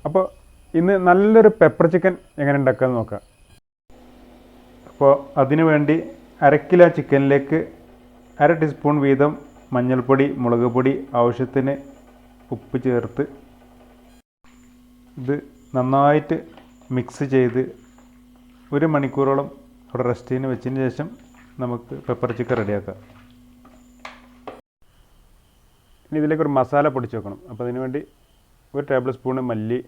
അപ്പോൾ ഇന്ന് നല്ലൊരു പെപ്പർ ചിക്കൻ എങ്ങനെ ഉണ്ടാക്കാമെന്ന് നോക്കാം. അപ്പോൾ അതിനു വേണ്ടി 1/2 കിലോ ചിക്കനിലേക്ക് 1/2 ടീസ്പൂൺ വീതം മഞ്ഞൾപ്പൊടി, മുളക് പൊടി, ആവശ്യത്തിന് ഉപ്പ് ചേർത്ത് ഇത് നന്നായിട്ട് മിക്സ് ചെയ്ത് 1 മണിക്കൂറോളം അവിടെ റെസ്റ്റിന് വെച്ചതിന് ശേഷം നമുക്ക് പെപ്പർ ചിക്കൻ റെഡിയാക്കാം. ഇനി ഇതിലേക്ക് ഒരു മസാല പൊടിച്ച് വെക്കണം. അപ്പോൾ അതിന് വേണ്ടി 1 ടേബിൾ സ്പൂണ് മല്ലി,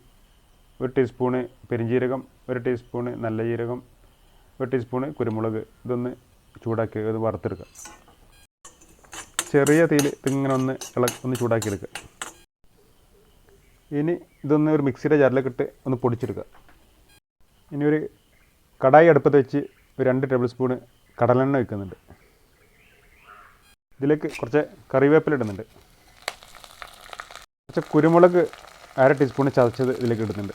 1 ടീസ്പൂണ് പെരിഞ്ജീരകം, 1 ടീസ്പൂണ് നല്ല ജീരകം, 1 ടീസ്പൂണ് കുരുമുളക്. ഇതൊന്ന് ചൂടാക്കി ഇത് വറുത്തെടുക്കുക. ചെറിയ തീയിൽ ഇതിങ്ങനെ ഒന്ന് ചൂടാക്കിയെടുക്കുക. ഇനി ഇതൊന്ന് ഒരു മിക്സിയുടെ ജാറിലേക്ക് ഇട്ട് ഒന്ന് പൊടിച്ചെടുക്കുക. ഇനി ഒരു കടായി അടുപ്പത്ത് വെച്ച് ഒരു 2 ടേബിൾ സ്പൂണ് കടലെണ്ണ വയ്ക്കുന്നുണ്ട്. ഇതിലേക്ക് കുറച്ച് കറിവേപ്പില ഇടുന്നുണ്ട്. കുറച്ച് കുരുമുളക് 1/2 ടീസ്പൂൺ ചതച്ചത് ഇതിലേക്ക് ഇടുന്നുണ്ട്.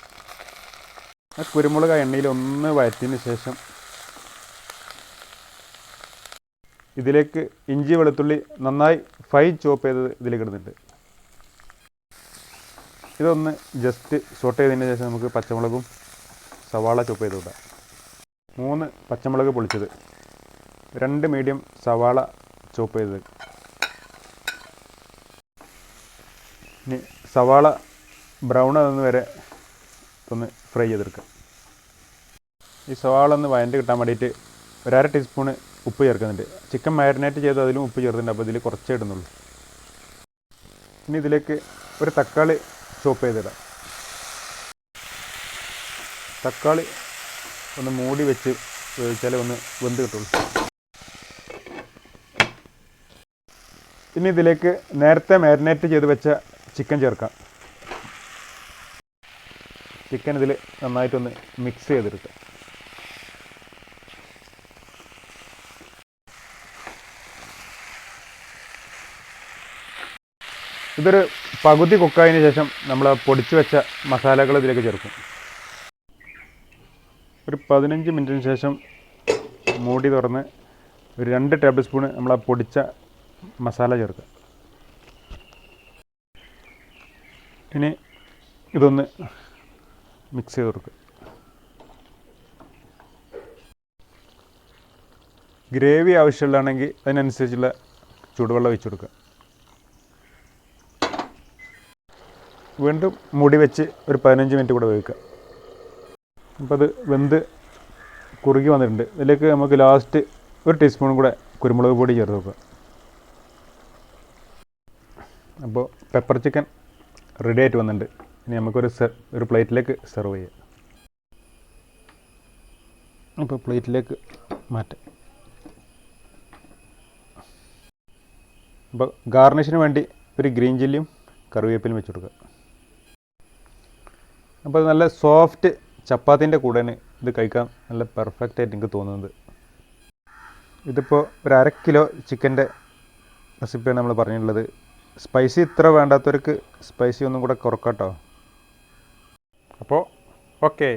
ആ കുരുമുളക് ആ എണ്ണയിൽ ഒന്ന് വഴറ്റിയതിന് ശേഷം ഇതിലേക്ക് ഇഞ്ചി വെളുത്തുള്ളി നന്നായി ഫൈൻ ചോപ്പ് ചെയ്തത് ഇതിലേക്ക് ഇടുന്നുണ്ട്. ഇതൊന്ന് ജസ്റ്റ് സോട്ട് ചെയ്തതിന് ശേഷം നമുക്ക് പച്ചമുളകും സവാള ചോപ്പ് ചെയ്ത് വിടാം. 3 പച്ചമുളക് പൊളിച്ചത്, 2 മീഡിയം സവാള ചോപ്പ് ചെയ്തത്. ഇനി സവാള ബ്രൗൺ ആകുന്ന വരെ ഒന്ന് ഫ്രൈ ചെയ്തെടുക്കുക. ഈ സവാള ഒന്ന് വഴണ്ട് കിട്ടാൻ വേണ്ടിയിട്ട് 1/2 ടീസ്പൂണ് ഉപ്പ് ചേർക്കുന്നുണ്ട്. ചിക്കൻ മാരിനേറ്റ് ചെയ്ത് അതിലും ഉപ്പ് ചേർത്തിട്ടുണ്ട്. അപ്പോൾ ഇതിൽ കുറച്ചേ ഇടുന്നുള്ളൂ. ഇനി ഇതിലേക്ക് ഒരു തക്കാളി ചോപ്പ് ചെയ്തിടാം. തക്കാളി ഒന്ന് മൂടി വെച്ച് വേവിച്ചാലേ ഒന്ന് വെന്ത് കിട്ടുള്ളൂ. ഇനി ഇതിലേക്ക് നേരത്തെ മാരിനേറ്റ് ചെയ്ത് വെച്ച ചിക്കൻ ചേർക്കാം. ചിക്കൻ ഇതിൽ നന്നായിട്ടൊന്ന് മിക്സ് ചെയ്തെടുക്കുക. ഇതൊരു പകുതി കുക്കായതിന് ശേഷം നമ്മൾ പൊടിച്ചു വെച്ച മസാലകൾ ഇതിലേക്ക് ചേർക്കും. ഒരു 15 മിനിറ്റിന് ശേഷം മൂടി തുറന്ന് ഒരു 2 ടേബിൾ സ്പൂണ് നമ്മൾ പൊടിച്ച മസാല ചേർക്കുക. ഇനി ഇതൊന്ന് മിക്സ് ചെയ്ത് കൊടുക്കുക. ഗ്രേവി ആവശ്യമുള്ളതാണെങ്കിൽ അതിനനുസരിച്ചുള്ള ചൂടുവെള്ളം ഒഴിച്ചു കൊടുക്കുക. വീണ്ടും മൂടി വെച്ച് ഒരു 15 മിനിറ്റ് കൂടെ വേവിക്കുക. അപ്പോൾ അത് വെന്ത് കുറുകി വന്നിട്ടുണ്ട്. ഇതിലേക്ക് നമുക്ക് ലാസ്റ്റ് 1 ടീസ്പൂൺ കൂടെ കുരുമുളക് പൊടി ചേർത്ത് വെക്കുക. അപ്പോൾ പെപ്പർ ചിക്കൻ റെഡി ആയിട്ട് വന്നിട്ടുണ്ട്. ഇനി നമുക്കൊരു പ്ലേറ്റിലേക്ക് സെർവ് ചെയ്യാം. അപ്പോൾ പ്ലേറ്റിലേക്ക് മാറ്റാം. അപ്പോൾ ഗാർണിഷിന് വേണ്ടി ഒരു ഗ്രീൻ ചില്ലിയും കറിവേപ്പിലും വെച്ച് കൊടുക്കുക. അപ്പോൾ നല്ല സോഫ്റ്റ് ചപ്പാത്തിൻ്റെ കൂടെയാണ് ഇത് കഴിക്കാൻ നല്ല പെർഫെക്റ്റ് ആയിട്ട് എനിക്ക് തോന്നുന്നത്. ഇതിപ്പോൾ ഒരു 1/2 കിലോ ചിക്കൻ്റെ റെസിപ്പിയാണ് നമ്മൾ പറഞ്ഞിട്ടുള്ളത്. സ്പൈസി ഇത്ര വേണ്ടാത്തവർക്ക് സ്പൈസി ഒന്നും കൂടെ കുറക്കാം കേട്ടോ. അപ്പോൾ ഓക്കെ.